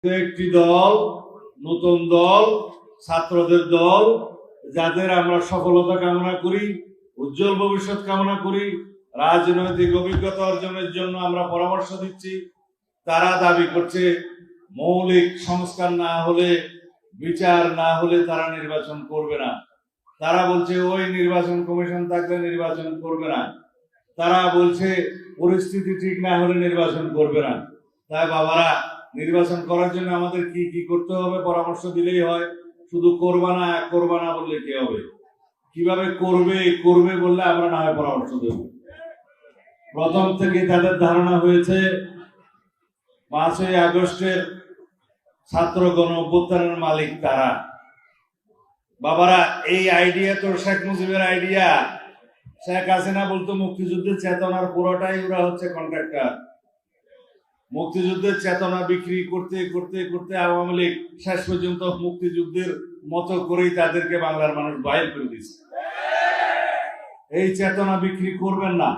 একটি দল, নতুন দল, ছাত্রদের দল, যাদের আমরা সফলতা কামনা করি, উজ্জ্বল ভবিষ্যৎ কামনা করি, রাজনৈতিক অভিজ্ঞতা অর্জনের জন্য আমরা পরামর্শ দিচ্ছি। তারা দাবি করছে মৌলিক সংস্কার না হলে, বিচার না হলে তারা নির্বাচন করবে না। তারা বলছে ওই নির্বাচন কমিশন থাকলে নির্বাচন করবে না। তারা বলছে পরিস্থিতি ঠিক না হলে নির্বাচন করবে না। তাই বাবারা, নির্বাচন করার জন্য আমাদের কি কি করতে হবে পরামর্শ দিলেই হয়। শুধু করবা না বললে কি হবে? কিভাবে করবে বললে আমরা না হয় পরামর্শ দেব। প্রথম থেকে তাদের ধারণা হয়েছে 5ই আগস্টের ছাত্র গণ অভ্যুত্থানের মালিক তারা। বাবারা, এই আইডিয়া তো শেখ মুজিবের আইডিয়া। শেখ হাসিনা বলতো মুক্তিযুদ্ধের চেতনার পুরোটাই ওরা হচ্ছে কন্ট্রাক্টর। মুক্তিযুদ্ধের চেতনা বিক্রি করতে করতে করতে আওয়ামী লীগ শেষ পর্যন্ত মুক্তিযুদ্ধের মতো করেই তাদেরকে বাংলার মানুষ বাইর করে দিচ্ছে। এই চেতনা বিক্রি করবেন না।